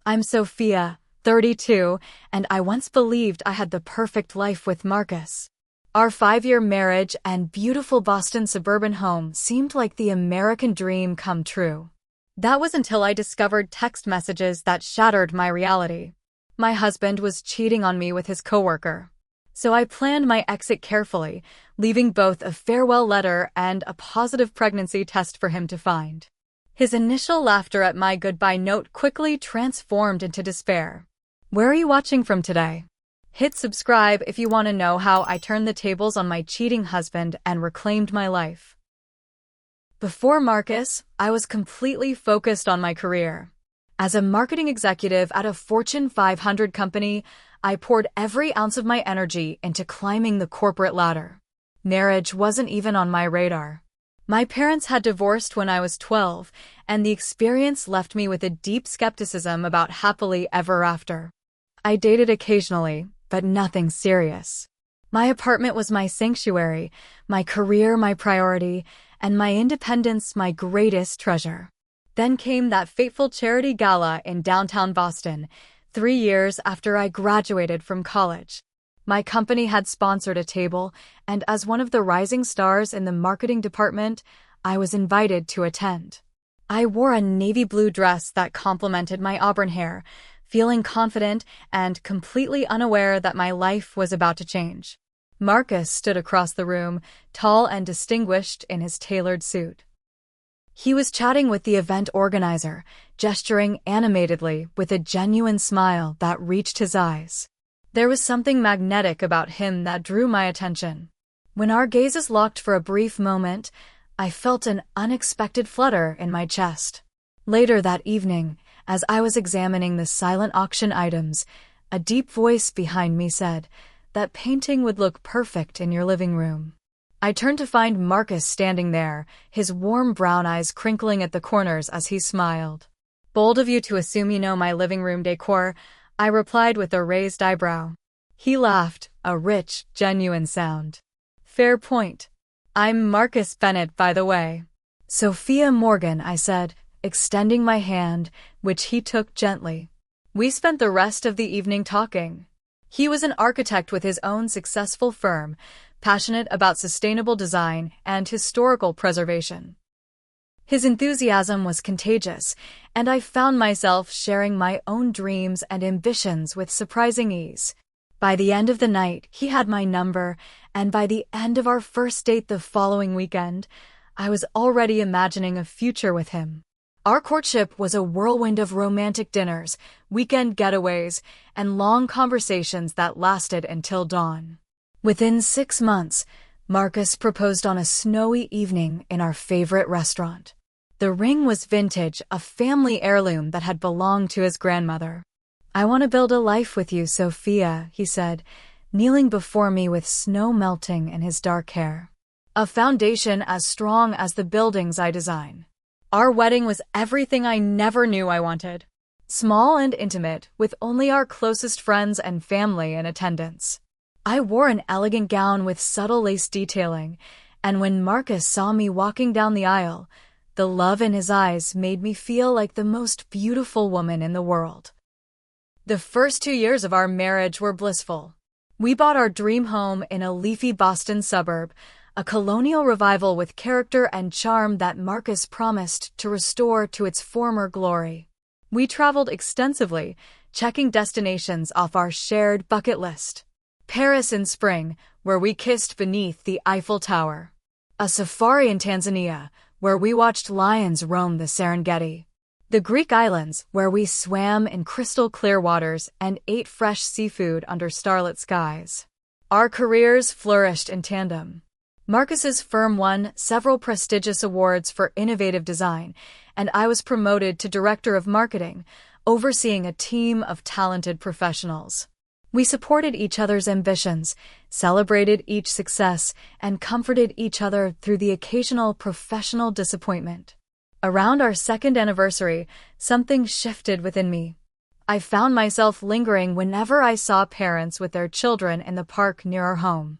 I'm Sophia, 32, and I once believed I had the perfect life with Marcus. Our 5-year marriage and beautiful Boston suburban home seemed like the American dream come true. That was until I discovered text messages that shattered my reality. My husband was cheating on me with his coworker. So I planned my exit carefully, leaving both a farewell letter and a positive pregnancy test for him to find. His initial laughter at my goodbye note quickly transformed into despair. Where are you watching from today? Hit subscribe if you want to know how I turned the tables on my cheating husband and reclaimed my life. Before Marcus, I was completely focused on my career. As a marketing executive at a Fortune 500 company, I poured every ounce of my energy into climbing the corporate ladder. Marriage wasn't even on my radar. My parents had divorced when I was 12, and the experience left me with a deep skepticism about happily ever after. I dated occasionally, but nothing serious. My apartment was my sanctuary, my career my priority, and my independence my greatest treasure. Then came that fateful charity gala in downtown Boston, 3 years after I graduated from college. My company had sponsored a table, and as one of the rising stars in the marketing department, I was invited to attend. I wore a navy blue dress that complemented my auburn hair, feeling confident and completely unaware that my life was about to change. Marcus stood across the room, tall and distinguished in his tailored suit. He was chatting with the event organizer, gesturing animatedly with a genuine smile that reached his eyes. There was something magnetic about him that drew my attention. When our gazes locked for a brief moment, I felt an unexpected flutter in my chest. Later that evening, as I was examining the silent auction items, a deep voice behind me said, "That painting would look perfect in your living room." I turned to find Marcus standing there, his warm brown eyes crinkling at the corners as he smiled. "Bold of you to assume you know my living room decor," I replied with a raised eyebrow. He laughed, a rich, genuine sound. "Fair point. I'm Marcus Bennett, by the way." "Sophia Morgan," I said, extending my hand, which he took gently. We spent the rest of the evening talking. He was an architect with his own successful firm, passionate about sustainable design and historical preservation. His enthusiasm was contagious, and I found myself sharing my own dreams and ambitions with surprising ease. By the end of the night, he had my number, and by the end of our first date the following weekend, I was already imagining a future with him. Our courtship was a whirlwind of romantic dinners, weekend getaways, and long conversations that lasted until dawn. Within 6 months, Marcus proposed on a snowy evening in our favorite restaurant. The ring was vintage, a family heirloom that had belonged to his grandmother. "I want to build a life with you, Sophia," he said, kneeling before me with snow melting in his dark hair. "A foundation as strong as the buildings I design." Our wedding was everything I never knew I wanted. Small and intimate, with only our closest friends and family in attendance. I wore an elegant gown with subtle lace detailing, and when Marcus saw me walking down the aisle, the love in his eyes made me feel like the most beautiful woman in the world. The first 2 years of our marriage were blissful. We bought our dream home in a leafy Boston suburb, a colonial revival with character and charm that Marcus promised to restore to its former glory. We traveled extensively, checking destinations off our shared bucket list. Paris in spring, where we kissed beneath the Eiffel Tower. A safari in Tanzania, where we watched lions roam the Serengeti. The Greek islands, where we swam in crystal clear waters and ate fresh seafood under starlit skies. Our careers flourished in tandem. Marcus's firm won several prestigious awards for innovative design, and I was promoted to director of marketing, overseeing a team of talented professionals. We supported each other's ambitions, celebrated each success, and comforted each other through the occasional professional disappointment. Around our second anniversary, something shifted within me. I found myself lingering whenever I saw parents with their children in the park near our home.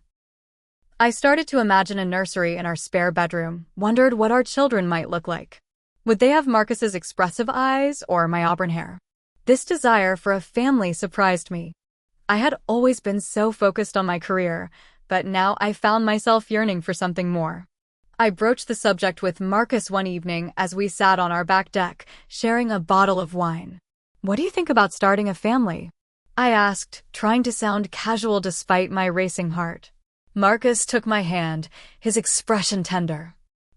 I started to imagine a nursery in our spare bedroom, wondered what our children might look like. Would they have Marcus's expressive eyes or my auburn hair? This desire for a family surprised me. I had always been so focused on my career, but now I found myself yearning for something more. I broached the subject with Marcus one evening as we sat on our back deck, sharing a bottle of wine. "What do you think about starting a family?" I asked, trying to sound casual despite my racing heart. Marcus took my hand, his expression tender.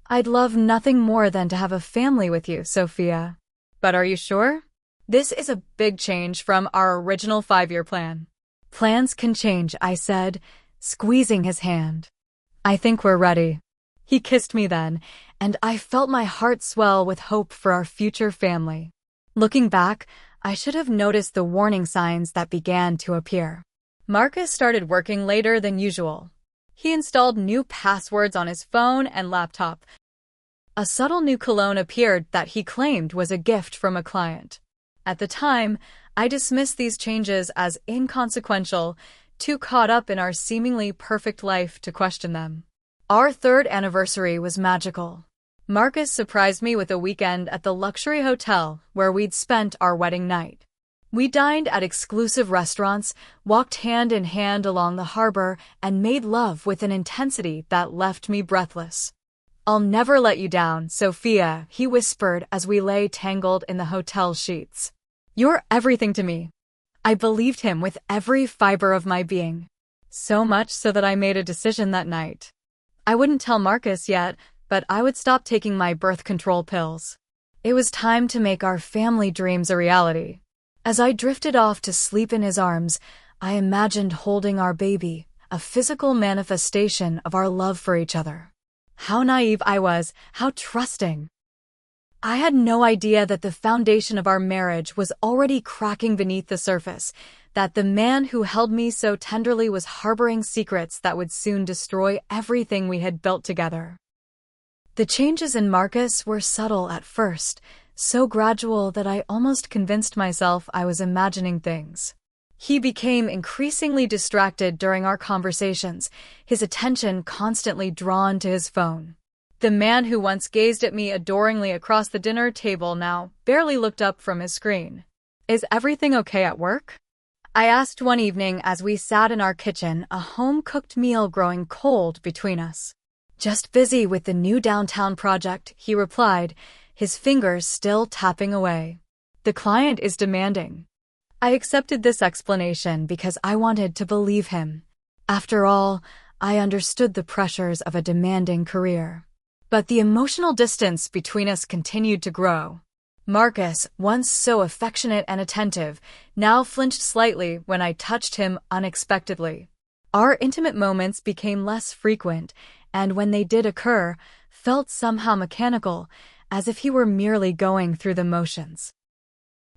"I'd love nothing more than to have a family with you, Sophia. But are you sure? This is a big change from our original 5-year plan." "Plans can change," I said, squeezing his hand. "I think we're ready." He kissed me then, and I felt my heart swell with hope for our future family. Looking back, I should have noticed the warning signs that began to appear. Marcus started working later than usual. He installed new passwords on his phone and laptop. A subtle new cologne appeared that he claimed was a gift from a client. At the time, I dismissed these changes as inconsequential, too caught up in our seemingly perfect life to question them. Our 3rd anniversary was magical. Marcus surprised me with a weekend at the luxury hotel where we'd spent our wedding night. We dined at exclusive restaurants, walked hand in hand along the harbor, and made love with an intensity that left me breathless. "I'll never let you down, Sophia," he whispered as we lay tangled in the hotel sheets. "You're everything to me." I believed him with every fiber of my being. So much so that I made a decision that night. I wouldn't tell Marcus yet, but I would stop taking my birth control pills. It was time to make our family dreams a reality. As I drifted off to sleep in his arms, I imagined holding our baby, a physical manifestation of our love for each other. How naive I was, how trusting. I had no idea that the foundation of our marriage was already cracking beneath the surface, that the man who held me so tenderly was harboring secrets that would soon destroy everything we had built together. The changes in Marcus were subtle at first, so gradual that I almost convinced myself I was imagining things. He became increasingly distracted during our conversations, his attention constantly drawn to his phone. The man who once gazed at me adoringly across the dinner table now barely looked up from his screen. "Is everything okay at work?" I asked one evening as we sat in our kitchen, a home-cooked meal growing cold between us. "Just busy with the new downtown project," he replied, his fingers still tapping away. "The client is demanding." I accepted this explanation because I wanted to believe him. After all, I understood the pressures of a demanding career. But the emotional distance between us continued to grow. Marcus, once so affectionate and attentive, now flinched slightly when I touched him unexpectedly. Our intimate moments became less frequent, and when they did occur, felt somehow mechanical, as if he were merely going through the motions.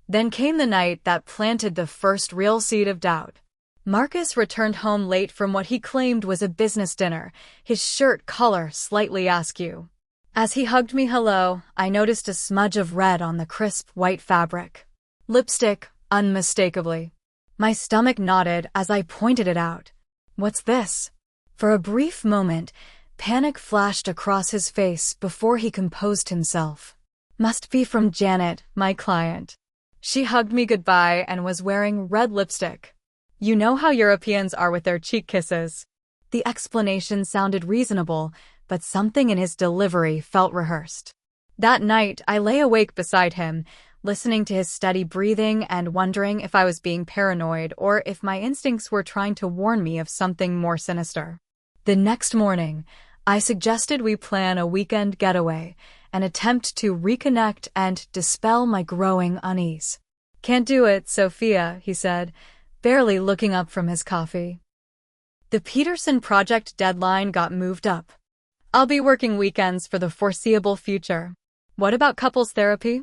Then came the night that planted the first real seed of doubt. Marcus returned home late from what he claimed was a business dinner, his shirt collar slightly askew. As he hugged me hello, I noticed a smudge of red on the crisp white fabric. Lipstick, unmistakably. My stomach knotted as I pointed it out. "What's this?" For a brief moment, panic flashed across his face before he composed himself. "Must be from Janet, my client. She hugged me goodbye and was wearing red lipstick. You know how Europeans are with their cheek kisses." The explanation sounded reasonable, but something in his delivery felt rehearsed. That night, I lay awake beside him, listening to his steady breathing and wondering if I was being paranoid or if my instincts were trying to warn me of something more sinister. The next morning, I suggested we plan a weekend getaway, an attempt to reconnect and dispel my growing unease. "Can't do it, Sophia," he said, barely looking up from his coffee. The Peterson project deadline got moved up. "I'll be working weekends for the foreseeable future. What about couples therapy?"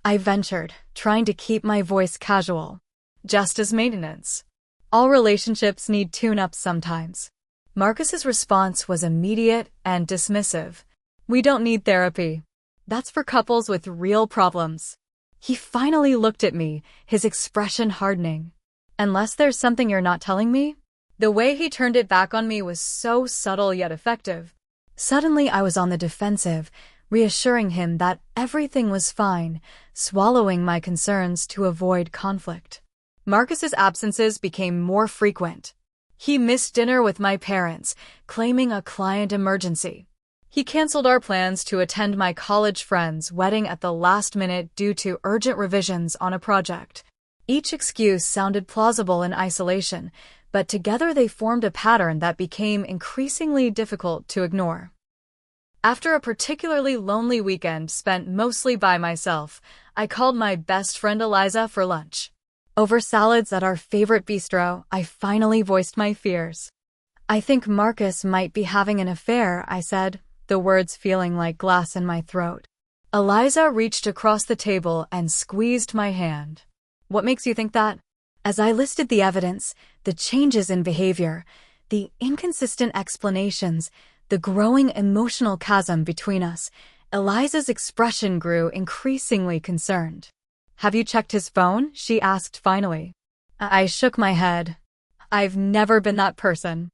I ventured, trying to keep my voice casual. "Just as maintenance. All relationships need tune-ups sometimes." Marcus's response was immediate and dismissive. "We don't need therapy. That's for couples with real problems." He finally looked at me, his expression hardening. "Unless there's something you're not telling me?" The way he turned it back on me was so subtle yet effective. Suddenly I was on the defensive, reassuring him that everything was fine, swallowing my concerns to avoid conflict. Marcus's absences became more frequent. He missed dinner with my parents, claiming a client emergency. He canceled our plans to attend my college friend's wedding at the last minute due to urgent revisions on a project. Each excuse sounded plausible in isolation, but together they formed a pattern that became increasingly difficult to ignore. After a particularly lonely weekend spent mostly by myself, I called my best friend Eliza for lunch. Over salads at our favorite bistro, I finally voiced my fears. "I think Marcus might be having an affair," I said, the words feeling like glass in my throat. Eliza reached across the table and squeezed my hand. "What makes you think that?" As I listed the evidence, the changes in behavior, the inconsistent explanations, the growing emotional chasm between us, Eliza's expression grew increasingly concerned. "Have you checked his phone?" she asked finally. I shook my head. "I've never been that person.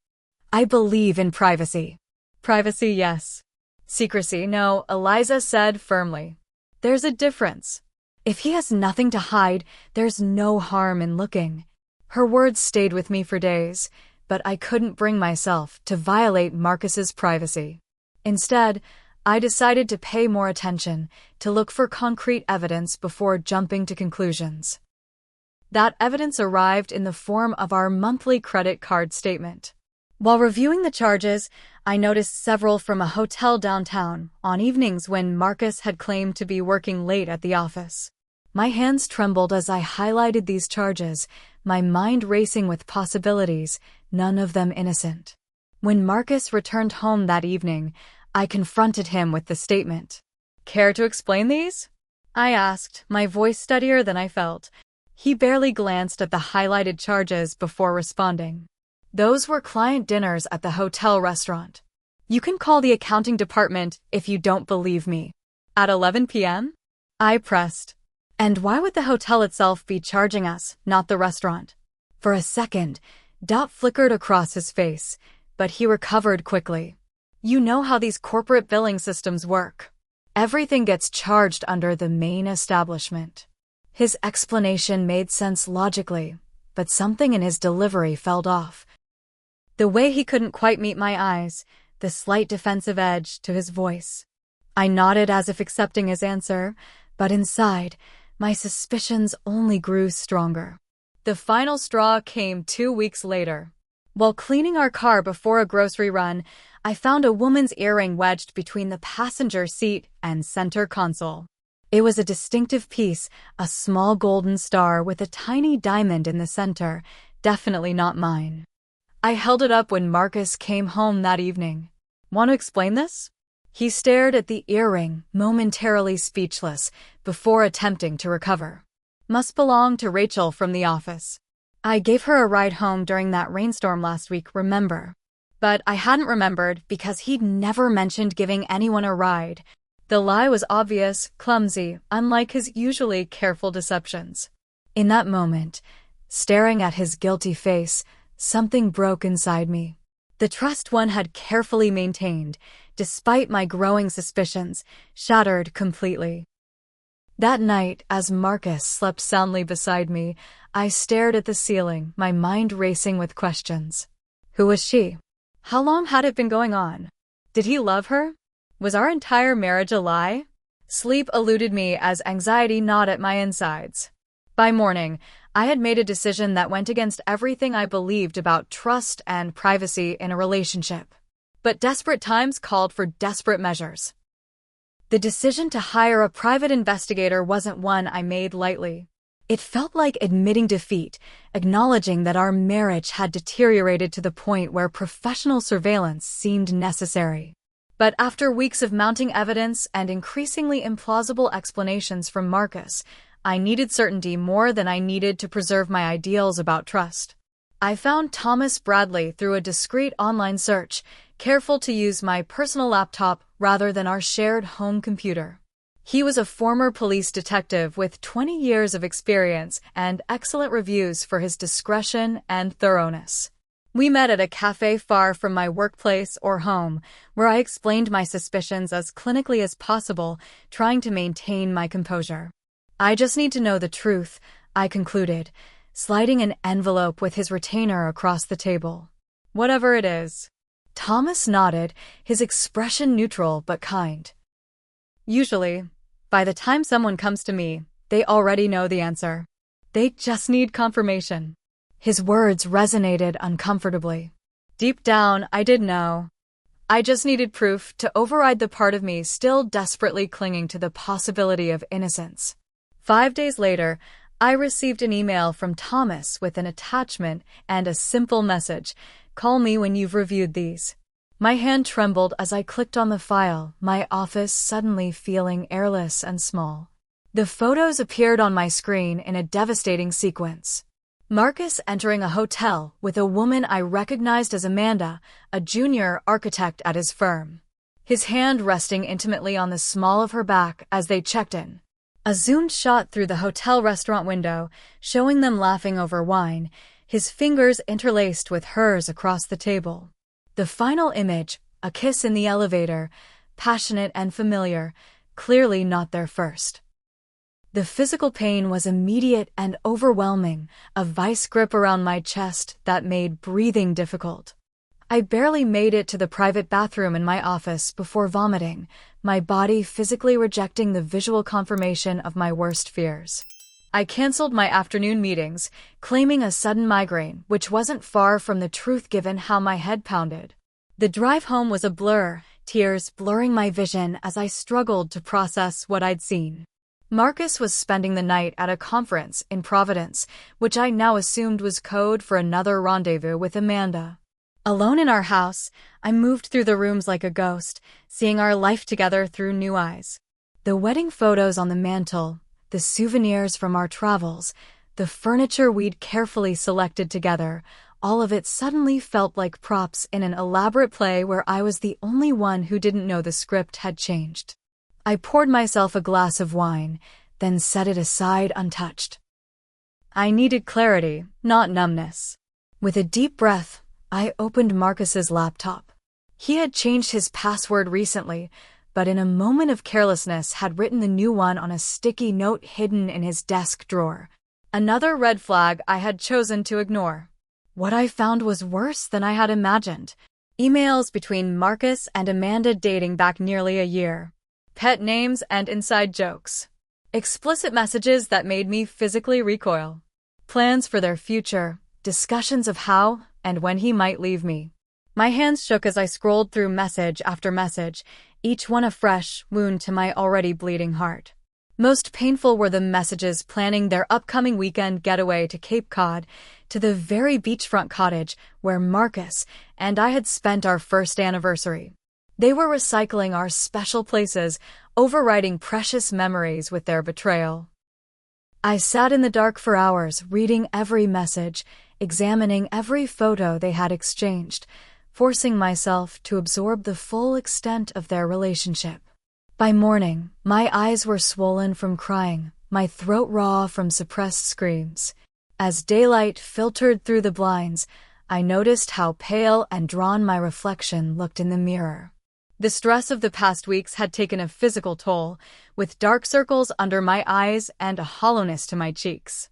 I believe in privacy." "Privacy, yes. Secrecy, no," Eliza said firmly. "There's a difference. If he has nothing to hide, there's no harm in looking." Her words stayed with me for days, but I couldn't bring myself to violate Marcus's privacy. Instead, I decided to pay more attention, to look for concrete evidence before jumping to conclusions. That evidence arrived in the form of our monthly credit card statement. While reviewing the charges, I noticed several from a hotel downtown on evenings when Marcus had claimed to be working late at the office. My hands trembled as I highlighted these charges, my mind racing with possibilities, none of them innocent. When Marcus returned home that evening, I confronted him with the statement. "Care to explain these?" I asked, my voice steadier than I felt. He barely glanced at the highlighted charges before responding. "Those were client dinners at the hotel restaurant. You can call the accounting department if you don't believe me." "At 11 p.m.? I pressed. "And why would the hotel itself be charging us, not the restaurant?" For a second, doubt flickered across his face, but he recovered quickly. "You know how these corporate billing systems work. Everything gets charged under the main establishment." His explanation made sense logically, but something in his delivery felt off. The way he couldn't quite meet my eyes, the slight defensive edge to his voice. I nodded as if accepting his answer, but inside, my suspicions only grew stronger. The final straw came 2 weeks later. While cleaning our car before a grocery run, I found a woman's earring wedged between the passenger seat and center console. It was a distinctive piece, a small golden star with a tiny diamond in the center, definitely not mine. I held it up when Marcus came home that evening. "Want to explain this?" He stared at the earring, momentarily speechless, before attempting to recover. "Must belong to Rachel from the office. I gave her a ride home during that rainstorm last week, remember?" But I hadn't remembered because he'd never mentioned giving anyone a ride. The lie was obvious, clumsy, unlike his usually careful deceptions. In that moment, staring at his guilty face, something broke inside me. The trust one had carefully maintained, despite my growing suspicions, shattered completely. That night, as Marcus slept soundly beside me, I stared at the ceiling, my mind racing with questions. Who was she? How long had it been going on? Did he love her? Was our entire marriage a lie? Sleep eluded me as anxiety gnawed at my insides. By morning, I had made a decision that went against everything I believed about trust and privacy in a relationship. But desperate times called for desperate measures. The decision to hire a private investigator wasn't one I made lightly. It felt like admitting defeat, acknowledging that our marriage had deteriorated to the point where professional surveillance seemed necessary. But after weeks of mounting evidence and increasingly implausible explanations from Marcus, I needed certainty more than I needed to preserve my ideals about trust. I found Thomas Bradley through a discreet online search, careful to use my personal laptop rather than our shared home computer. He was a former police detective with 20 years of experience and excellent reviews for his discretion and thoroughness. We met at a cafe far from my workplace or home, where I explained my suspicions as clinically as possible, trying to maintain my composure. I just need to know the truth, I concluded, sliding an envelope with his retainer across the table. Whatever it is. Thomas nodded, his expression neutral but kind. Usually, by the time someone comes to me, they already know the answer. They just need confirmation. His words resonated uncomfortably. Deep down, I did know. I just needed proof to override the part of me still desperately clinging to the possibility of innocence. 5 days later, I received an email from Thomas with an attachment and a simple message: "Call me when you've reviewed these." My hand trembled as I clicked on the file, my office suddenly feeling airless and small. The photos appeared on my screen in a devastating sequence. Marcus entering a hotel with a woman I recognized as Amanda, a junior architect at his firm. His hand resting intimately on the small of her back as they checked in. A zoomed shot through the hotel restaurant window, showing them laughing over wine, his fingers interlaced with hers across the table. The final image, a kiss in the elevator, passionate and familiar, clearly not their first. The physical pain was immediate and overwhelming, a vice grip around my chest that made breathing difficult. I barely made it to the private bathroom in my office before vomiting, my body physically rejecting the visual confirmation of my worst fears. I canceled my afternoon meetings, claiming a sudden migraine, which wasn't far from the truth given how my head pounded. The drive home was a blur, tears blurring my vision as I struggled to process what I'd seen. Marcus was spending the night at a conference in Providence, which I now assumed was code for another rendezvous with Amanda. Alone in our house, I moved through the rooms like a ghost, seeing our life together through new eyes. The wedding photos on the mantel, the souvenirs from our travels, the furniture we'd carefully selected together, all of it suddenly felt like props in an elaborate play where I was the only one who didn't know the script had changed. I poured myself a glass of wine, then set it aside untouched. I needed clarity, not numbness. With a deep breath, I opened Marcus's laptop. He had changed his password recently, but in a moment of carelessness had written the new one on a sticky note hidden in his desk drawer. Another red flag I had chosen to ignore. What I found was worse than I had imagined. Emails between Marcus and Amanda dating back nearly a year. Pet names and inside jokes. Explicit messages that made me physically recoil. Plans for their future, discussions of how and when he might leave me. My hands shook as I scrolled through message after message, each one a fresh wound to my already bleeding heart. Most painful were the messages planning their upcoming weekend getaway to Cape Cod, to the very beachfront cottage where Marcus and I had spent our first anniversary. They were recycling our special places, overwriting precious memories with their betrayal. I sat in the dark for hours, reading every message, examining every photo they had exchanged, forcing myself to absorb the full extent of their relationship. By morning, my eyes were swollen from crying, my throat raw from suppressed screams. As daylight filtered through the blinds, I noticed how pale and drawn my reflection looked in the mirror. The stress of the past weeks had taken a physical toll, with dark circles under my eyes and a hollowness to my cheeks.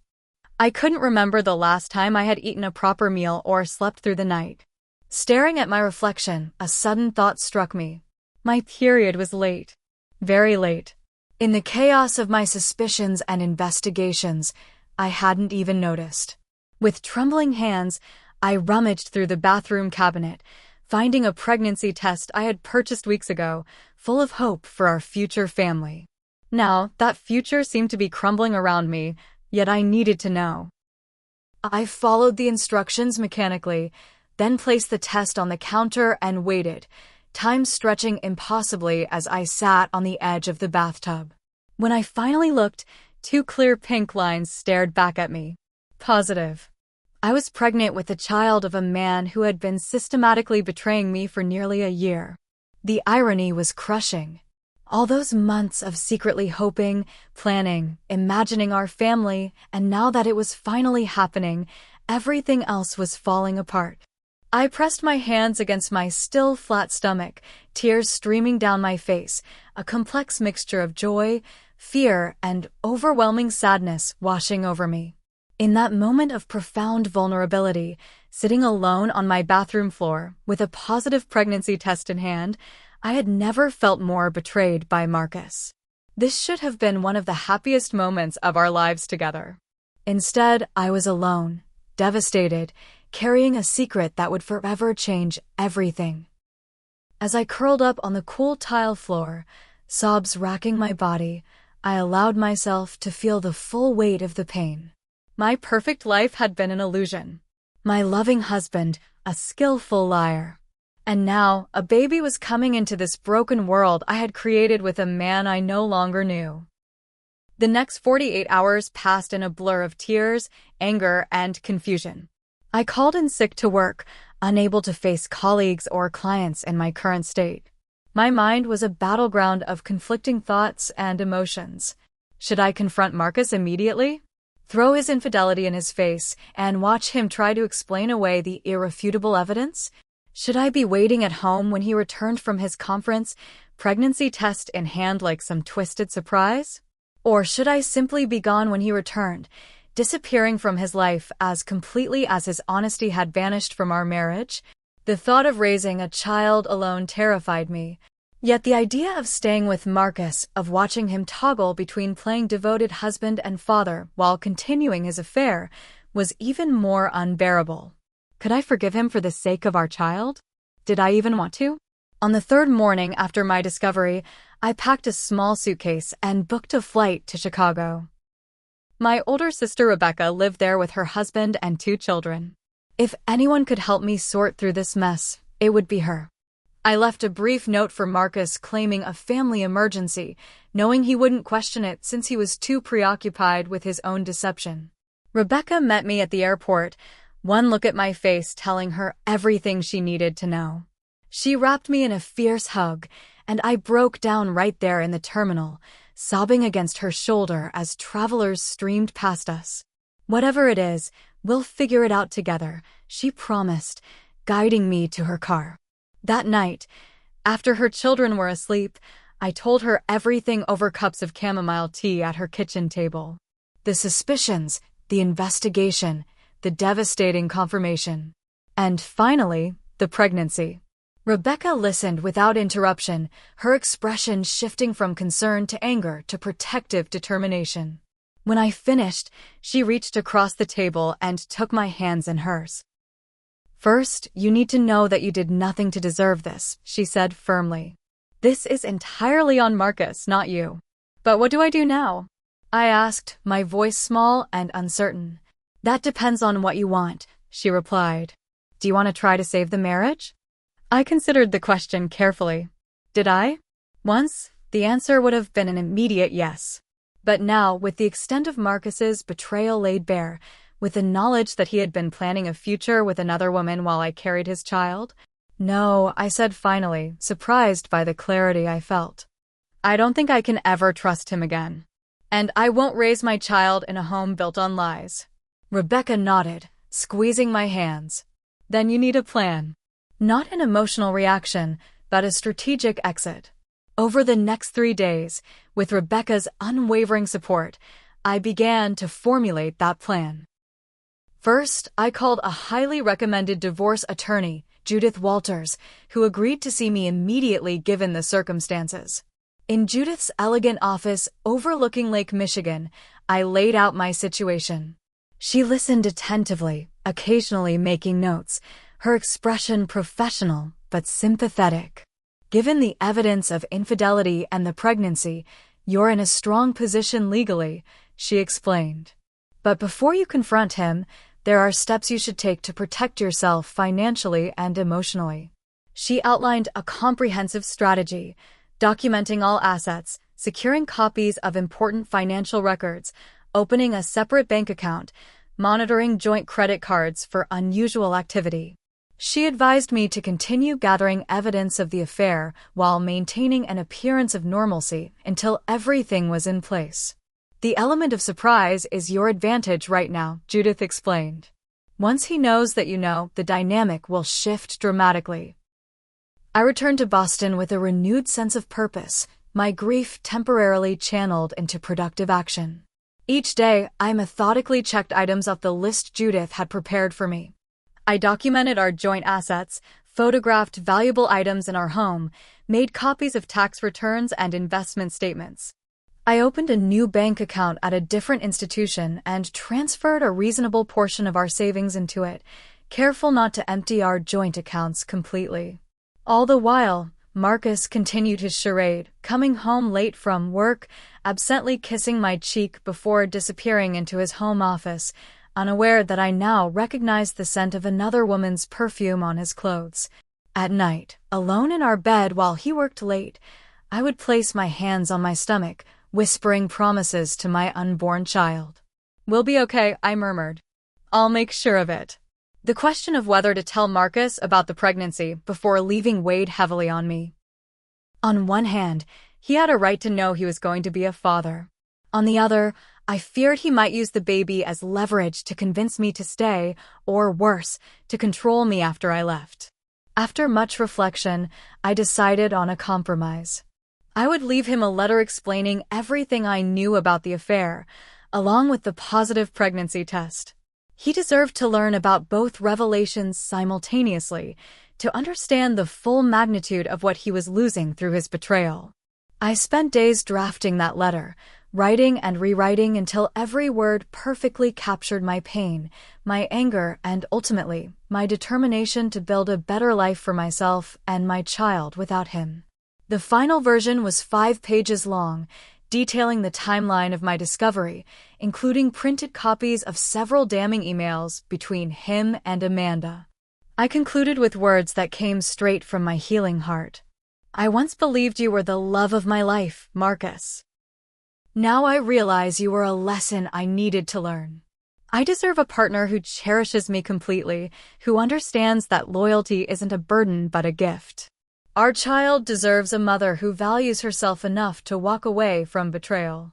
I couldn't remember the last time I had eaten a proper meal or slept through the night. Staring at my reflection, a sudden thought struck me. My period was late. Very late. In the chaos of my suspicions and investigations, I hadn't even noticed. With trembling hands, I rummaged through the bathroom cabinet, finding a pregnancy test I had purchased weeks ago, full of hope for our future family. Now, that future seemed to be crumbling around me, yet I needed to know. I followed the instructions mechanically, then placed the test on the counter and waited, time stretching impossibly as I sat on the edge of the bathtub. When I finally looked, 2 clear pink lines stared back at me. Positive. I was pregnant with the child of a man who had been systematically betraying me for nearly a year. The irony was crushing. All those months of secretly hoping, planning, imagining our family, and now that it was finally happening, everything else was falling apart. I pressed my hands against my still flat stomach, tears streaming down my face, a complex mixture of joy, fear, and overwhelming sadness washing over me. In that moment of profound vulnerability, sitting alone on my bathroom floor with a positive pregnancy test in hand, I had never felt more betrayed by Marcus. This should have been one of the happiest moments of our lives together. Instead, I was alone, devastated, carrying a secret that would forever change everything. As I curled up on the cool tile floor, sobs racking my body, I allowed myself to feel the full weight of the pain. My perfect life had been an illusion. My loving husband, a skillful liar. And now, a baby was coming into this broken world I had created with a man I no longer knew. The next 48 hours passed in a blur of tears, anger, and confusion. I called in sick to work, unable to face colleagues or clients in my current state. My mind was a battleground of conflicting thoughts and emotions. Should I confront Marcus immediately? Throw his infidelity in his face and watch him try to explain away the irrefutable evidence? Should I be waiting at home when he returned from his conference, pregnancy test in hand like some twisted surprise? Or should I simply be gone when he returned, disappearing from his life as completely as his honesty had vanished from our marriage? The thought of raising a child alone terrified me. Yet the idea of staying with Marcus, of watching him toggle between playing devoted husband and father while continuing his affair, was even more unbearable. Could I forgive him for the sake of our child? Did I even want to? On the third morning after my discovery, I packed a small suitcase and booked a flight to Chicago. My older sister Rebecca lived there with her husband and 2 children. If anyone could help me sort through this mess, it would be her. I left a brief note for Marcus claiming a family emergency, knowing he wouldn't question it since he was too preoccupied with his own deception. Rebecca met me at the airport, one look at my face telling her everything she needed to know. She wrapped me in a fierce hug, and I broke down right there in the terminal, sobbing against her shoulder as travelers streamed past us. Whatever it is, we'll figure it out together, she promised, guiding me to her car. That night, after her children were asleep, I told her everything over cups of chamomile tea at her kitchen table. The suspicions, the investigation, the devastating confirmation. And finally, the pregnancy. Rebecca listened without interruption, her expression shifting from concern to anger to protective determination. When I finished, she reached across the table and took my hands in hers. "First, you need to know that you did nothing to deserve this," she said firmly. "This is entirely on Marcus, not you." "But what do I do now?" I asked, my voice small and uncertain. "That depends on what you want," she replied. "Do you want to try to save the marriage?" I considered the question carefully. Did I? Once, the answer would have been an immediate yes. But now, with the extent of Marcus's betrayal laid bare, with the knowledge that he had been planning a future with another woman while I carried his child? "No," I said finally, surprised by the clarity I felt. "I don't think I can ever trust him again. And I won't raise my child in a home built on lies." Rebecca nodded, squeezing my hands. "Then you need a plan." Not an emotional reaction, but a strategic exit. Over the next 3 days, with Rebecca's unwavering support, I began to formulate that plan. First, I called a highly recommended divorce attorney, Judith Walters, who agreed to see me immediately given the circumstances. In Judith's elegant office overlooking Lake Michigan, I laid out my situation. She listened attentively, occasionally making notes, her expression professional but sympathetic. "Given the evidence of infidelity and the pregnancy, you're in a strong position legally," she explained. "But before you confront him, there are steps you should take to protect yourself financially and emotionally." She outlined a comprehensive strategy, documenting all assets, securing copies of important financial records, opening a separate bank account, monitoring joint credit cards for unusual activity. She advised me to continue gathering evidence of the affair while maintaining an appearance of normalcy until everything was in place. "The element of surprise is your advantage right now," Judith explained. Once he knows that you know, the dynamic will shift dramatically. I returned to Boston with a renewed sense of purpose, my grief temporarily channeled into productive action. Each day, I methodically checked items off the list Judith had prepared for me. I documented our joint assets, photographed valuable items in our home, made copies of tax returns and investment statements. I opened a new bank account at a different institution and transferred a reasonable portion of our savings into it, careful not to empty our joint accounts completely. All the while, Marcus continued his charade, coming home late from work, absently kissing my cheek before disappearing into his home office, unaware that I now recognized the scent of another woman's perfume on his clothes. At night, alone in our bed while he worked late, I would place my hands on my stomach, whispering promises to my unborn child. "We'll be okay," I murmured. "I'll make sure of it." The question of whether to tell Marcus about the pregnancy before leaving weighed heavily on me. On one hand, he had a right to know he was going to be a father. On the other, I feared he might use the baby as leverage to convince me to stay, or worse, to control me after I left. After much reflection, I decided on a compromise. I would leave him a letter explaining everything I knew about the affair, along with the positive pregnancy test. He deserved to learn about both revelations simultaneously, to understand the full magnitude of what he was losing through his betrayal. I spent days drafting that letter, writing and rewriting until every word perfectly captured my pain, my anger, and ultimately, my determination to build a better life for myself and my child without him. The final version was 5 pages long, detailing the timeline of my discovery, including printed copies of several damning emails between him and Amanda. I concluded with words that came straight from my healing heart. "I once believed you were the love of my life, Marcus. Now I realize you were a lesson I needed to learn. I deserve a partner who cherishes me completely, who understands that loyalty isn't a burden but a gift. Our child deserves a mother who values herself enough to walk away from betrayal.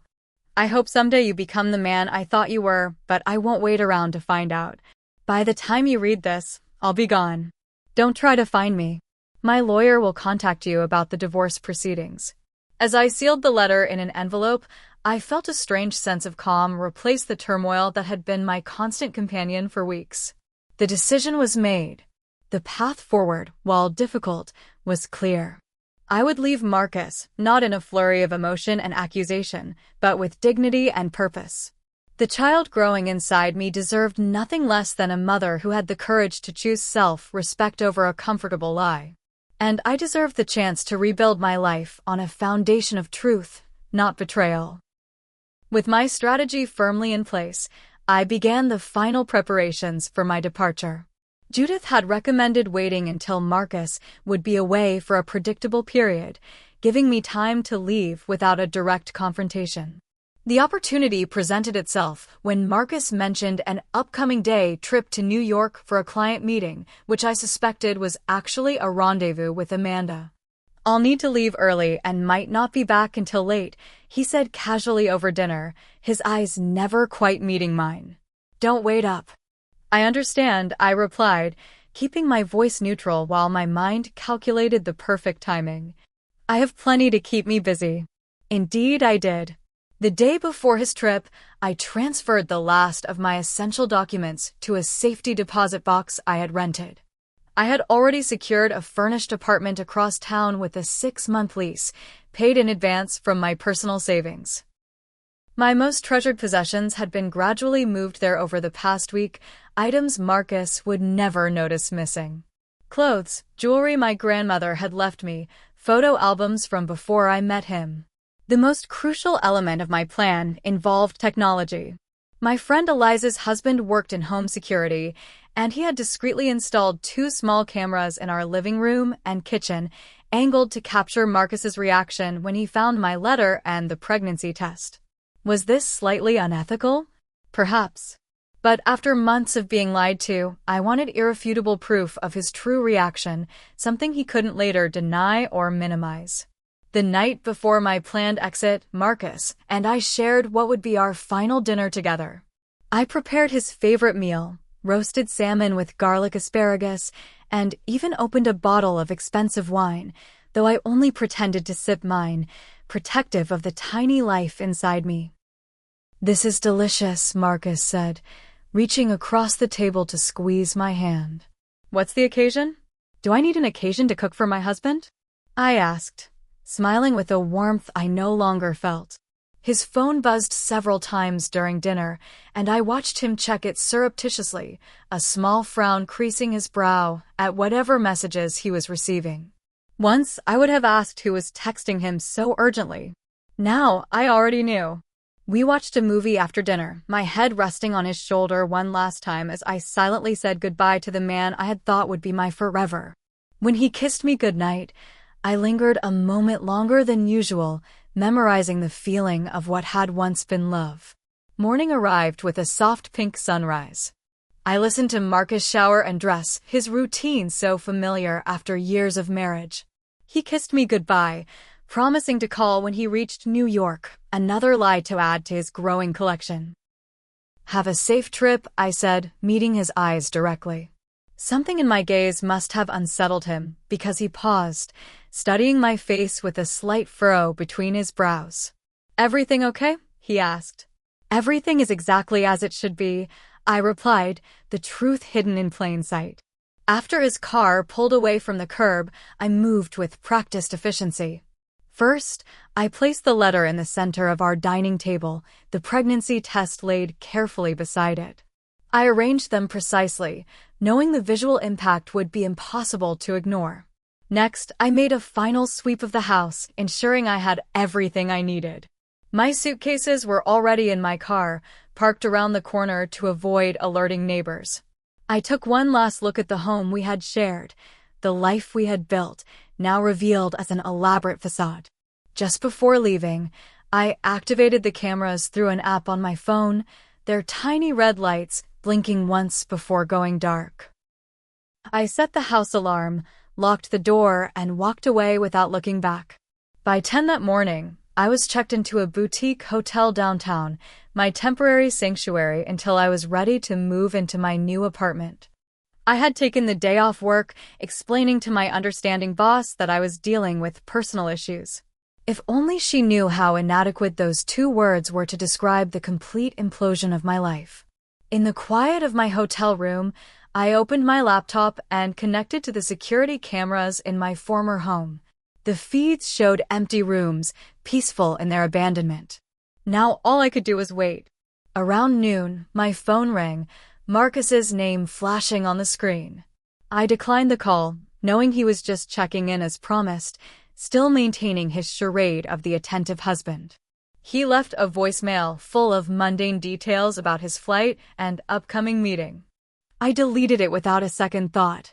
I hope someday you become the man I thought you were, but I won't wait around to find out. By the time you read this, I'll be gone. Don't try to find me. My lawyer will contact you about the divorce proceedings." As I sealed the letter in an envelope, I felt a strange sense of calm replace the turmoil that had been my constant companion for weeks. The decision was made. The path forward, while difficult, was clear. I would leave Marcus, not in a flurry of emotion and accusation, but with dignity and purpose. The child growing inside me deserved nothing less than a mother who had the courage to choose self-respect over a comfortable lie. And I deserved the chance to rebuild my life on a foundation of truth, not betrayal. With my strategy firmly in place, I began the final preparations for my departure. Judith had recommended waiting until Marcus would be away for a predictable period, giving me time to leave without a direct confrontation. The opportunity presented itself when Marcus mentioned an upcoming day trip to New York for a client meeting, which I suspected was actually a rendezvous with Amanda. "I'll need to leave early and might not be back until late," he said casually over dinner, his eyes never quite meeting mine. "Don't wait up." "I understand," I replied, keeping my voice neutral while my mind calculated the perfect timing. "I have plenty to keep me busy." Indeed, I did. The day before his trip, I transferred the last of my essential documents to a safety deposit box I had rented. I had already secured a furnished apartment across town with a 6-month lease, paid in advance from my personal savings. My most treasured possessions had been gradually moved there over the past week, items Marcus would never notice missing. Clothes, jewelry my grandmother had left me, photo albums from before I met him. The most crucial element of my plan involved technology. My friend Eliza's husband worked in home security, and he had discreetly installed 2 small cameras in our living room and kitchen, angled to capture Marcus's reaction when he found my letter and the pregnancy test. Was this slightly unethical? Perhaps. But after months of being lied to, I wanted irrefutable proof of his true reaction, something he couldn't later deny or minimize. The night before my planned exit, Marcus and I shared what would be our final dinner together. I prepared his favorite meal, roasted salmon with garlic asparagus, and even opened a bottle of expensive wine, though I only pretended to sip mine, protective of the tiny life inside me. "This is delicious," Marcus said, reaching across the table to squeeze my hand. "What's the occasion? Do I need an occasion to cook for my husband?" I asked, smiling with a warmth I no longer felt. His phone buzzed several times during dinner, and I watched him check it surreptitiously, a small frown creasing his brow at whatever messages he was receiving. Once, I would have asked who was texting him so urgently. Now, I already knew. We watched a movie after dinner, my head resting on his shoulder one last time as I silently said goodbye to the man I had thought would be my forever. When he kissed me goodnight, I lingered a moment longer than usual, memorizing the feeling of what had once been love. Morning arrived with a soft pink sunrise. I listened to Marcus shower and dress, his routine so familiar after years of marriage. He kissed me goodbye, promising to call when he reached New York, another lie to add to his growing collection. "Have a safe trip," I said, meeting his eyes directly. Something in my gaze must have unsettled him, because he paused, studying my face with a slight furrow between his brows. "Everything okay?" he asked. "Everything is exactly as it should be," I replied, the truth hidden in plain sight. After his car pulled away from the curb, I moved with practiced efficiency. First, I placed the letter in the center of our dining table, the pregnancy test laid carefully beside it. I arranged them precisely, knowing the visual impact would be impossible to ignore. Next, I made a final sweep of the house, ensuring I had everything I needed. My suitcases were already in my car, parked around the corner to avoid alerting neighbors. I took one last look at the home we had shared, the life we had built, now revealed as an elaborate facade. Just before leaving, I activated the cameras through an app on my phone, their tiny red lights blinking once before going dark. I set the house alarm, locked the door, and walked away without looking back. By 10 that morning, I was checked into a boutique hotel downtown, my temporary sanctuary until I was ready to move into my new apartment. I had taken the day off work, explaining to my understanding boss that I was dealing with personal issues. If only she knew how inadequate those 2 words were to describe the complete implosion of my life. In the quiet of my hotel room, I opened my laptop and connected to the security cameras in my former home. The feeds showed empty rooms, peaceful in their abandonment. Now all I could do was wait. Around noon, my phone rang, Marcus's name flashing on the screen. I declined the call, knowing he was just checking in as promised, still maintaining his charade of the attentive husband. He left a voicemail full of mundane details about his flight and upcoming meeting. I deleted it without a second thought.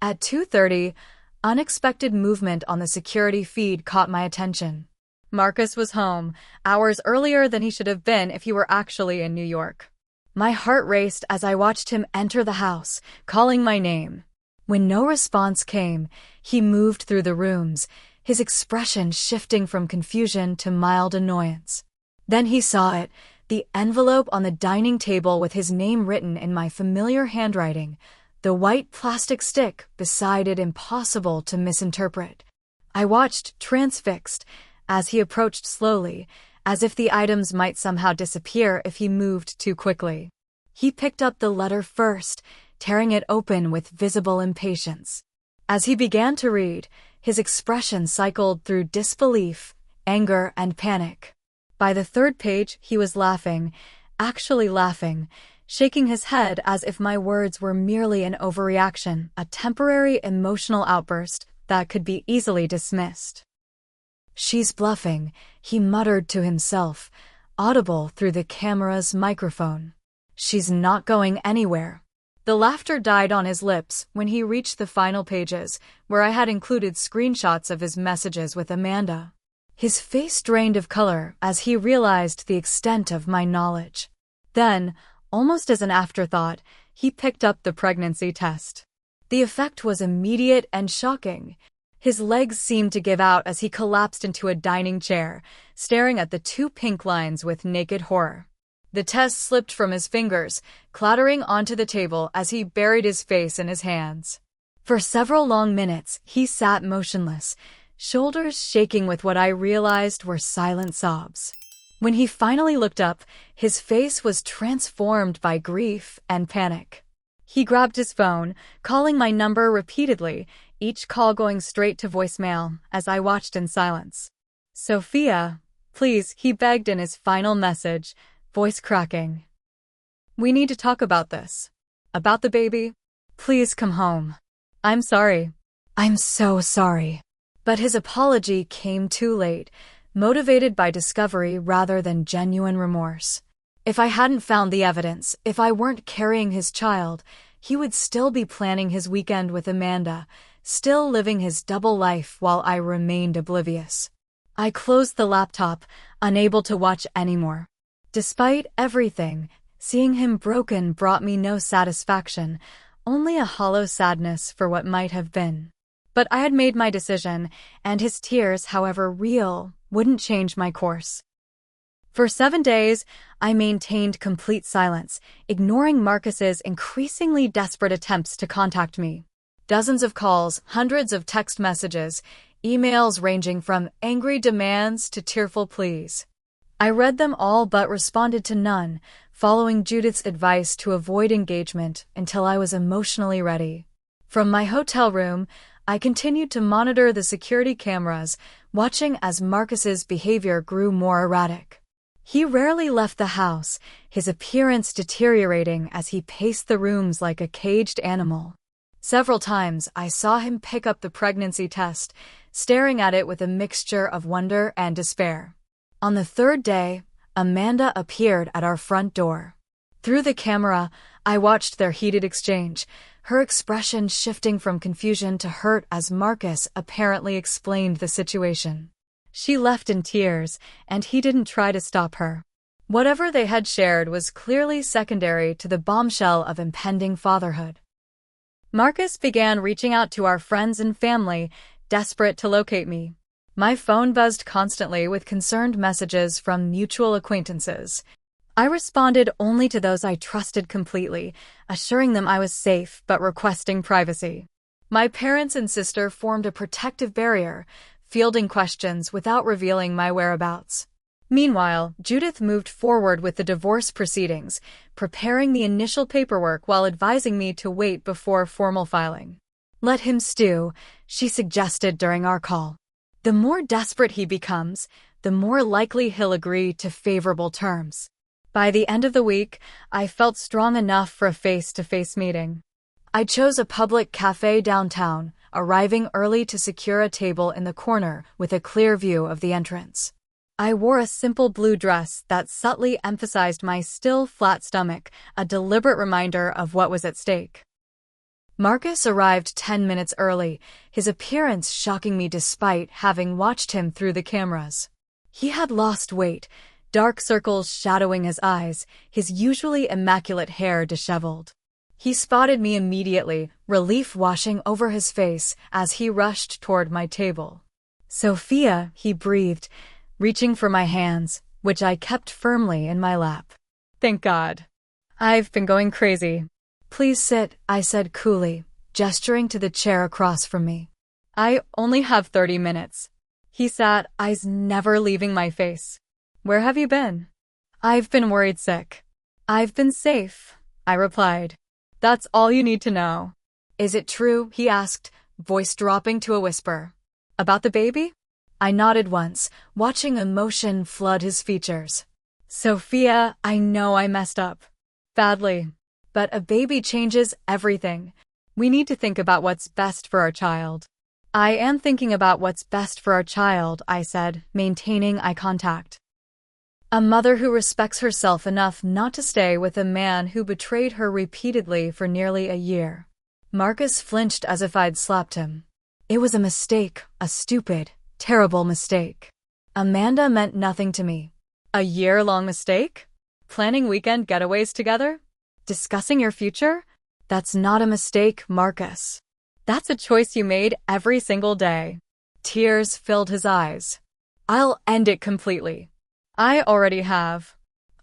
At 2:30, unexpected movement on the security feed caught my attention. Marcus was home, hours earlier than he should have been if he were actually in New York. My heart raced as I watched him enter the house, calling my name. When no response came, he moved through the rooms, his expression shifting from confusion to mild annoyance. Then he saw it, the envelope on the dining table with his name written in my familiar handwriting, the white plastic stick beside it impossible to misinterpret. I watched, transfixed, as he approached slowly, as if the items might somehow disappear if he moved too quickly. He picked up the letter first, tearing it open with visible impatience. As he began to read, his expression cycled through disbelief, anger, and panic. By the 3rd page, he was laughing, actually laughing, shaking his head as if my words were merely an overreaction, a temporary emotional outburst that could be easily dismissed. "She's bluffing," he muttered to himself, audible through the camera's microphone. "She's not going anywhere." The laughter died on his lips when he reached the final pages, where I had included screenshots of his messages with Amanda. His face drained of color as he realized the extent of my knowledge. Then, almost as an afterthought, he picked up the pregnancy test. The effect was immediate and shocking. His legs seemed to give out as he collapsed into a dining chair, staring at the 2 pink lines with naked horror. The test slipped from his fingers, clattering onto the table as he buried his face in his hands. For several long minutes, he sat motionless, shoulders shaking with what I realized were silent sobs. When he finally looked up, his face was transformed by grief and panic. He grabbed his phone, calling my number repeatedly, each call going straight to voicemail, as I watched in silence. "Sophia, please," he begged in his final message, voice cracking. "We need to talk about this. About the baby. Please come home. I'm sorry. I'm so sorry." But his apology came too late, motivated by discovery rather than genuine remorse. If I hadn't found the evidence, if I weren't carrying his child, he would still be planning his weekend with Amanda, still living his double life while I remained oblivious. I closed the laptop, unable to watch anymore. Despite everything, seeing him broken brought me no satisfaction, only a hollow sadness for what might have been. But I had made my decision, and his tears, however real, wouldn't change my course. For 7 days, I maintained complete silence, ignoring Marcus's increasingly desperate attempts to contact me. Dozens of calls, hundreds of text messages, emails ranging from angry demands to tearful pleas. I read them all but responded to none, following Judith's advice to avoid engagement until I was emotionally ready. From my hotel room, I continued to monitor the security cameras, watching as Marcus's behavior grew more erratic. He rarely left the house, his appearance deteriorating as he paced the rooms like a caged animal. Several times, I saw him pick up the pregnancy test, staring at it with a mixture of wonder and despair. On the 3rd day, Amanda appeared at our front door. Through the camera, I watched their heated exchange, her expression shifting from confusion to hurt as Marcus apparently explained the situation. She left in tears, and he didn't try to stop her. Whatever they had shared was clearly secondary to the bombshell of impending fatherhood. Marcus began reaching out to our friends and family, desperate to locate me. My phone buzzed constantly with concerned messages from mutual acquaintances. I responded only to those I trusted completely, assuring them I was safe but requesting privacy. My parents and sister formed a protective barrier, fielding questions without revealing my whereabouts. Meanwhile, Judith moved forward with the divorce proceedings, preparing the initial paperwork while advising me to wait before formal filing. "Let him stew," she suggested during our call. "The more desperate he becomes, the more likely he'll agree to favorable terms." By the end of the week, I felt strong enough for a face-to-face meeting. I chose a public cafe downtown, arriving early to secure a table in the corner with a clear view of the entrance. I wore a simple blue dress that subtly emphasized my still flat stomach, a deliberate reminder of what was at stake. Marcus arrived 10 minutes early, his appearance shocking me despite having watched him through the cameras. He had lost weight, dark circles shadowing his eyes, his usually immaculate hair disheveled. He spotted me immediately, relief washing over his face as he rushed toward my table. "Sophia," he breathed, reaching for my hands, which I kept firmly in my lap. "Thank God. I've been going crazy." "Please sit," I said coolly, gesturing to the chair across from me. "I only have 30 minutes. He sat, eyes never leaving my face. "Where have you been?" "I've been worried sick." "I've been safe," I replied. "That's all you need to know." "Is it true?" he asked, voice dropping to a whisper. "About the baby?" I nodded once, watching emotion flood his features. "Sophia, I know I messed up. Badly. But a baby changes everything. We need to think about what's best for our child." "I am thinking about what's best for our child," I said, maintaining eye contact. "A mother who respects herself enough not to stay with a man who betrayed her repeatedly for nearly a year." Marcus flinched as if I'd slapped him. "It was a mistake, a stupid, terrible mistake. Amanda meant nothing to me." "A year-long mistake? Planning weekend getaways together? Discussing your future? That's not a mistake, Marcus. That's a choice you made every single day." Tears filled his eyes. "I'll end it completely." "I already have."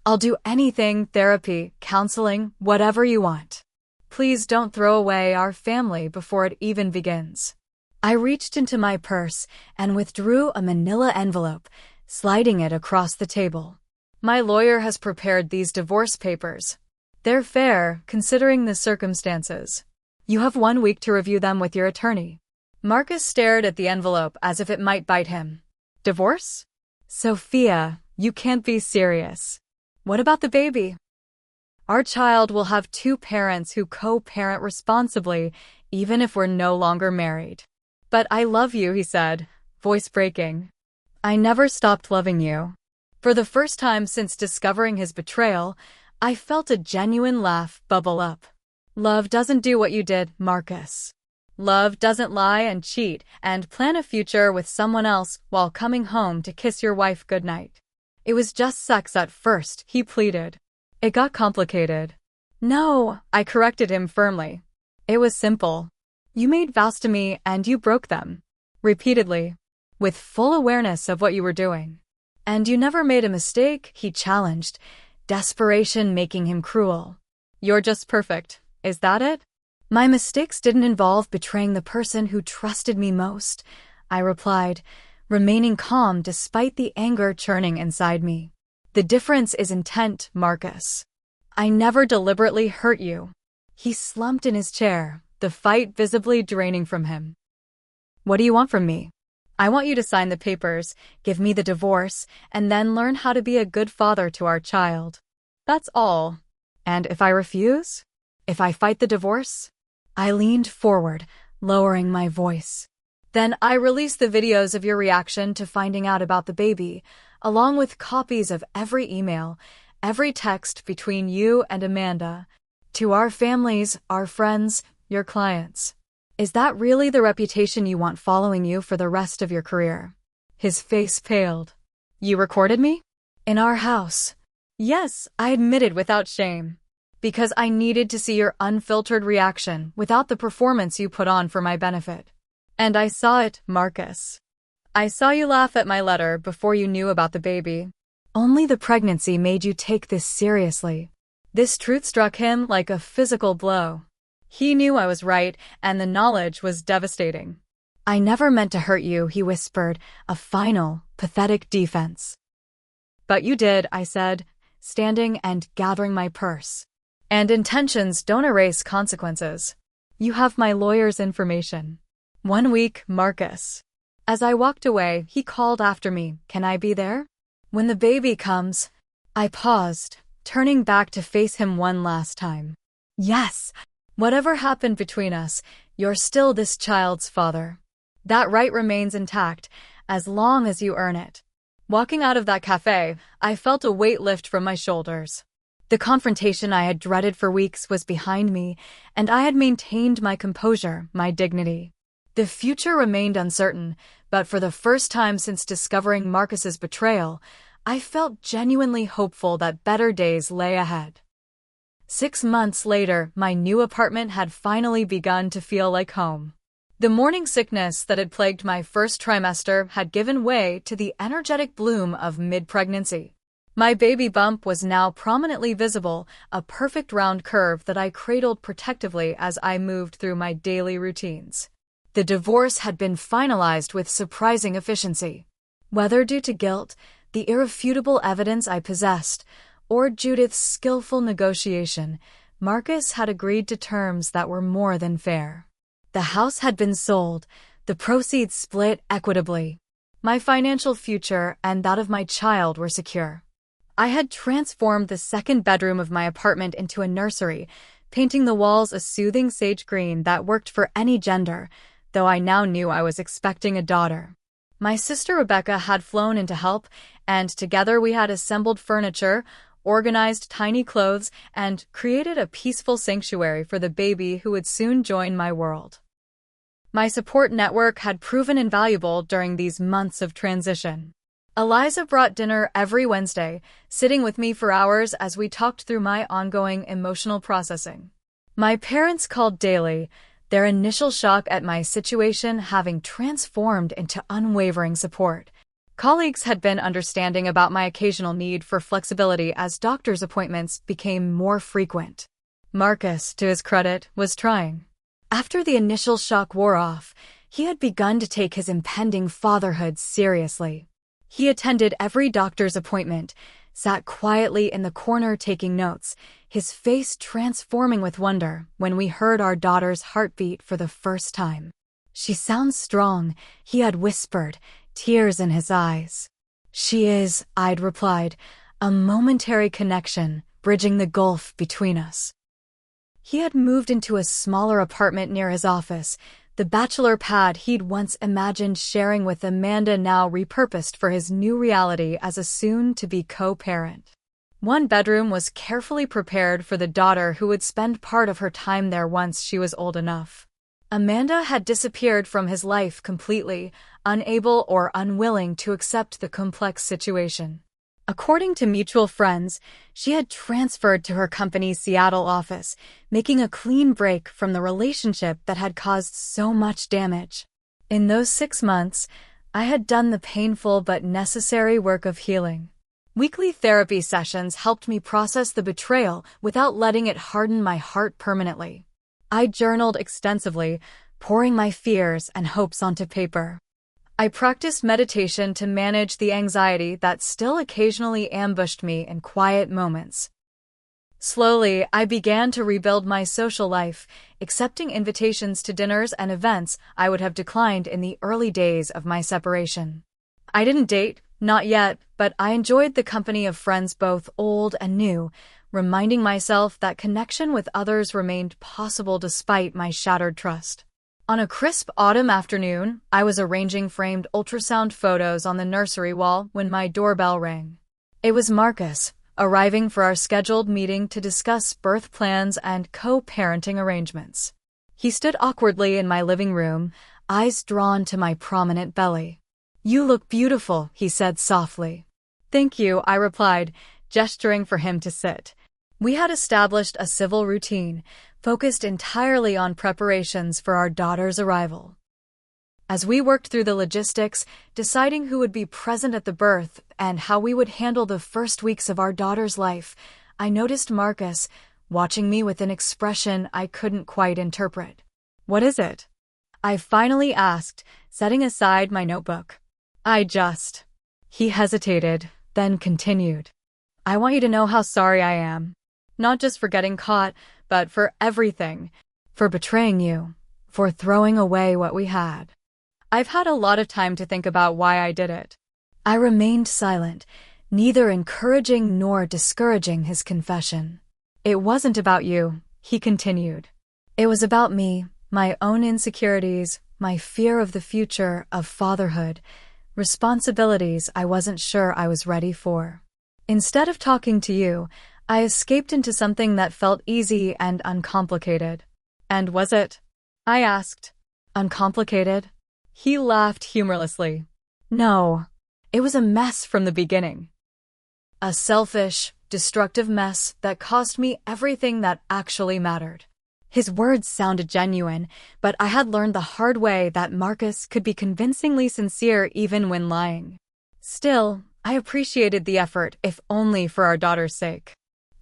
I'll do anything, therapy, counseling, whatever you want. Please don't throw away our family before it even begins. I reached into my purse and withdrew a manila envelope, sliding it across the table. My lawyer has prepared these divorce papers. They're fair, considering the circumstances. You have 1 week to review them with your attorney. Marcus stared at the envelope as if it might bite him. Divorce? Sophia, you can't be serious. What about the baby? Our child will have 2 parents who co-parent responsibly, even if we're no longer married. But I love you, he said, voice breaking. I never stopped loving you. For the first time since discovering his betrayal, I felt a genuine laugh bubble up. Love doesn't do what you did, Marcus. Love doesn't lie and cheat and plan a future with someone else while coming home to kiss your wife goodnight. It was just sex at first, he pleaded. It got complicated. No, I corrected him firmly. It was simple. You made vows to me and you broke them. Repeatedly. With full awareness of what you were doing. And you never made a mistake, he challenged, desperation making him cruel. You're just perfect, is that it? My mistakes didn't involve betraying the person who trusted me most, I replied, remaining calm despite the anger churning inside me. The difference is intent, Marcus. I never deliberately hurt you. He slumped in his chair, the fight visibly draining from him. What do you want from me? I want you to sign the papers, give me the divorce, and then learn how to be a good father to our child. That's all. And if I refuse? If I fight the divorce? I leaned forward, lowering my voice. Then I release the videos of your reaction to finding out about the baby, along with copies of every email, every text between you and Amanda, to our families, our friends, your clients. Is that really the reputation you want following you for the rest of your career? His face paled. You recorded me? In our house. Yes, I admitted without shame. Because I needed to see your unfiltered reaction without the performance you put on for my benefit. And I saw it, Marcus. I saw you laugh at my letter before you knew about the baby. Only the pregnancy made you take this seriously. This truth struck him like a physical blow. He knew I was right, and the knowledge was devastating. I never meant to hurt you, he whispered, a final, pathetic defense. But you did, I said, standing and gathering my purse. And intentions don't erase consequences. You have my lawyer's information. 1 week, Marcus. As I walked away, he called after me, can I be there? When the baby comes. I paused, turning back to face him one last time. Yes. Whatever happened between us, you're still this child's father. That right remains intact, as long as you earn it. Walking out of that cafe, I felt a weight lift from my shoulders. The confrontation I had dreaded for weeks was behind me, and I had maintained my composure, my dignity. The future remained uncertain, but for the first time since discovering Marcus's betrayal, I felt genuinely hopeful that better days lay ahead. 6 months later, my new apartment had finally begun to feel like home. The morning sickness that had plagued my first trimester had given way to the energetic bloom of mid-pregnancy. My baby bump was now prominently visible, a perfect round curve that I cradled protectively as I moved through my daily routines. The divorce had been finalized with surprising efficiency. Whether due to guilt, the irrefutable evidence I possessed, or Judith's skillful negotiation, Marcus had agreed to terms that were more than fair. The house had been sold, the proceeds split equitably. My financial future and that of my child were secure. I had transformed the second bedroom of my apartment into a nursery, painting the walls a soothing sage green that worked for any gender, though I now knew I was expecting a daughter. My sister Rebecca had flown in to help, and together we had assembled furniture, organized tiny clothes, and created a peaceful sanctuary for the baby who would soon join my world. My support network had proven invaluable during these months of transition. Eliza brought dinner every Wednesday, sitting with me for hours as we talked through my ongoing emotional processing. My parents called daily, their initial shock at my situation having transformed into unwavering support. Colleagues had been understanding about my occasional need for flexibility as doctor's appointments became more frequent. Marcus, to his credit, was trying. After the initial shock wore off, he had begun to take his impending fatherhood seriously. He attended every doctor's appointment, sat quietly in the corner taking notes, his face transforming with wonder when we heard our daughter's heartbeat for the first time. "She sounds strong," he had whispered, tears in his eyes. "She is," I'd replied, a momentary connection bridging the gulf between us. He had moved into a smaller apartment near his office, the bachelor pad he'd once imagined sharing with Amanda now repurposed for his new reality as a soon-to-be co-parent. One bedroom was carefully prepared for the daughter who would spend part of her time there once she was old enough. Amanda had disappeared from his life completely, unable or unwilling to accept the complex situation. According to mutual friends, she had transferred to her company's Seattle office, making a clean break from the relationship that had caused so much damage. In those 6 months, I had done the painful but necessary work of healing. Weekly therapy sessions helped me process the betrayal without letting it harden my heart permanently. I journaled extensively, pouring my fears and hopes onto paper. I practiced meditation to manage the anxiety that still occasionally ambushed me in quiet moments. Slowly, I began to rebuild my social life, accepting invitations to dinners and events I would have declined in the early days of my separation. I didn't date, not yet, but I enjoyed the company of friends both old and new, reminding myself that connection with others remained possible despite my shattered trust. On a crisp autumn afternoon, I was arranging framed ultrasound photos on the nursery wall when my doorbell rang. It was Marcus, arriving for our scheduled meeting to discuss birth plans and co-parenting arrangements. He stood awkwardly in my living room, eyes drawn to my prominent belly. "You look beautiful," he said softly. "Thank you," I replied, gesturing for him to sit. We had established a civil routine, focused entirely on preparations for our daughter's arrival. As we worked through the logistics, deciding who would be present at the birth and how we would handle the first weeks of our daughter's life, I noticed Marcus, watching me with an expression I couldn't quite interpret. "What is it?" I finally asked, setting aside my notebook. He hesitated, then continued. "I want you to know how sorry I am. Not just for getting caught, but for everything. For betraying you. For throwing away what we had. I've had a lot of time to think about why I did it." I remained silent, neither encouraging nor discouraging his confession. "It wasn't about you," he continued. "It was about me, my own insecurities, my fear of the future, of fatherhood, responsibilities I wasn't sure I was ready for. Instead of talking to you, I escaped into something that felt easy and uncomplicated." "And was it?" I asked. "Uncomplicated?" He laughed humorlessly. "No. It was a mess from the beginning. A selfish, destructive mess that cost me everything that actually mattered." His words sounded genuine, but I had learned the hard way that Marcus could be convincingly sincere even when lying. Still, I appreciated the effort, if only for our daughter's sake.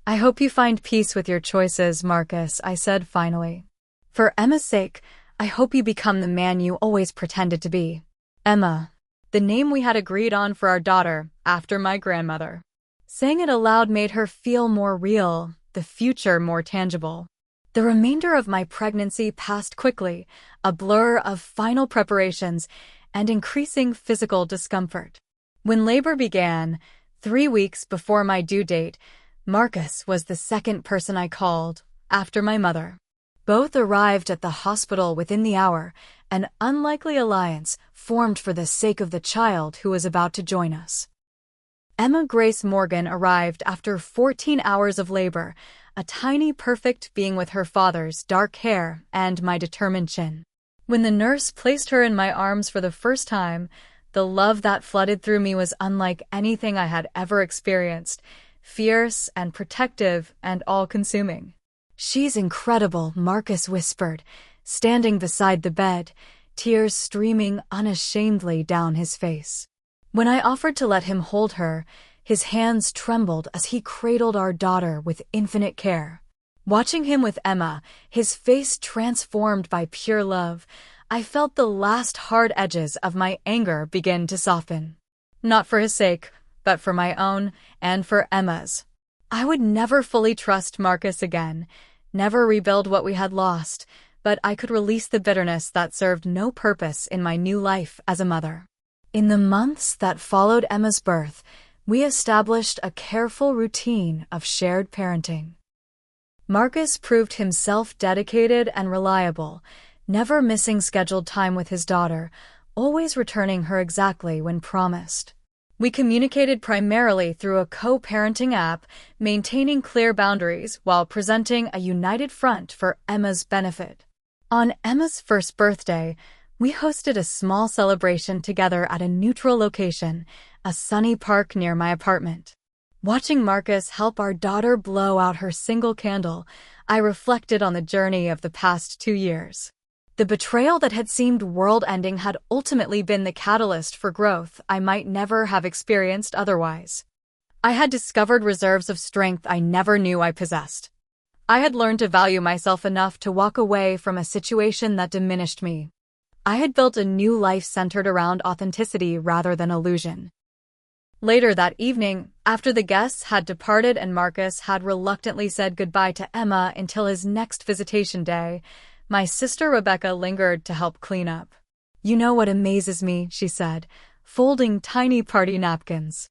"I hope you find peace with your choices, Marcus," I said finally. "For Emma's sake, I hope you become the man you always pretended to be." Emma, the name we had agreed on for our daughter, after my grandmother. Saying it aloud made her feel more real, the future more tangible. The remainder of my pregnancy passed quickly, a blur of final preparations and increasing physical discomfort. When labor began, 3 weeks before my due date, Marcus was the second person I called, after my mother. Both arrived at the hospital within the hour, an unlikely alliance formed for the sake of the child who was about to join us. Emma Grace Morgan arrived after 14 hours of labor, a tiny perfect being with her father's dark hair and my determined chin. When the nurse placed her in my arms for the first time, the love that flooded through me was unlike anything I had ever experienced, fierce and protective and all-consuming. "She's incredible," Marcus whispered, standing beside the bed, tears streaming unashamedly down his face. When I offered to let him hold her, his hands trembled as he cradled our daughter with infinite care. Watching him with Emma, his face transformed by pure love, I felt the last hard edges of my anger begin to soften. Not for his sake, but for my own and for Emma's. I would never fully trust Marcus again, never rebuild what we had lost, but I could release the bitterness that served no purpose in my new life as a mother. In the months that followed Emma's birth, we established a careful routine of shared parenting. Marcus proved himself dedicated and reliable, never missing scheduled time with his daughter, always returning her exactly when promised. We communicated primarily through a co-parenting app, maintaining clear boundaries while presenting a united front for Emma's benefit. On Emma's first birthday, we hosted a small celebration together at a neutral location, a sunny park near my apartment. Watching Marcus help our daughter blow out her single candle, I reflected on the journey of the past 2 years. The betrayal that had seemed world-ending had ultimately been the catalyst for growth I might never have experienced otherwise. I had discovered reserves of strength I never knew I possessed. I had learned to value myself enough to walk away from a situation that diminished me. I had built a new life centered around authenticity rather than illusion. Later that evening, after the guests had departed and Marcus had reluctantly said goodbye to Emma until his next visitation day, my sister Rebecca lingered to help clean up. "You know what amazes me," she said, folding tiny party napkins.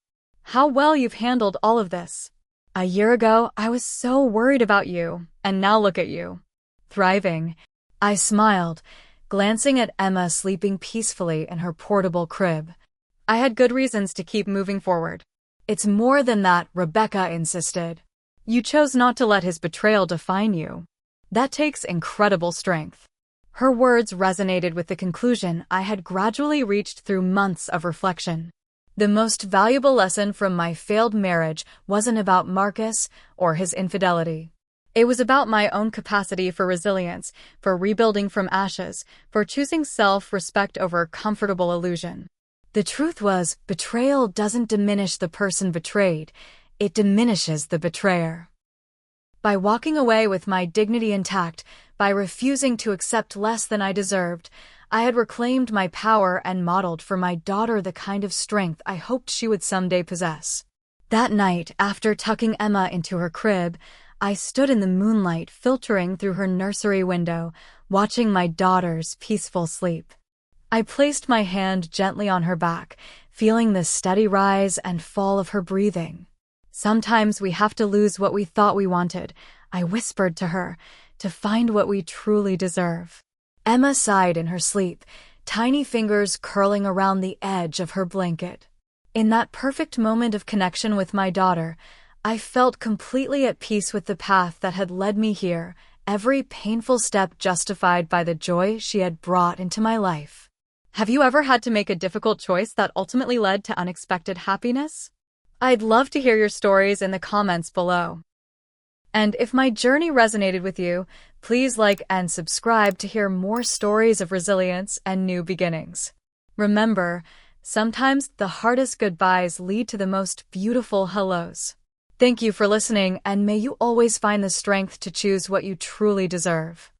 "How well you've handled all of this. A year ago, I was so worried about you, and now look at you. Thriving." I smiled, glancing at Emma sleeping peacefully in her portable crib. I had good reasons to keep moving forward. "It's more than that," Rebecca insisted. "You chose not to let his betrayal define you. That takes incredible strength." Her words resonated with the conclusion I had gradually reached through months of reflection. The most valuable lesson from my failed marriage wasn't about Marcus or his infidelity. It was about my own capacity for resilience, for rebuilding from ashes, for choosing self-respect over comfortable illusion. The truth was, betrayal doesn't diminish the person betrayed, it diminishes the betrayer. By walking away with my dignity intact, by refusing to accept less than I deserved, I had reclaimed my power and modeled for my daughter the kind of strength I hoped she would someday possess. That night, after tucking Emma into her crib, I stood in the moonlight filtering through her nursery window, watching my daughter's peaceful sleep. I placed my hand gently on her back, feeling the steady rise and fall of her breathing. "Sometimes we have to lose what we thought we wanted," I whispered to her, "to find what we truly deserve." Emma sighed in her sleep, tiny fingers curling around the edge of her blanket. In that perfect moment of connection with my daughter, I felt completely at peace with the path that had led me here, every painful step justified by the joy she had brought into my life. Have you ever had to make a difficult choice that ultimately led to unexpected happiness? I'd love to hear your stories in the comments below. And if my journey resonated with you, please like and subscribe to hear more stories of resilience and new beginnings. Remember, sometimes the hardest goodbyes lead to the most beautiful hellos. Thank you for listening, and may you always find the strength to choose what you truly deserve.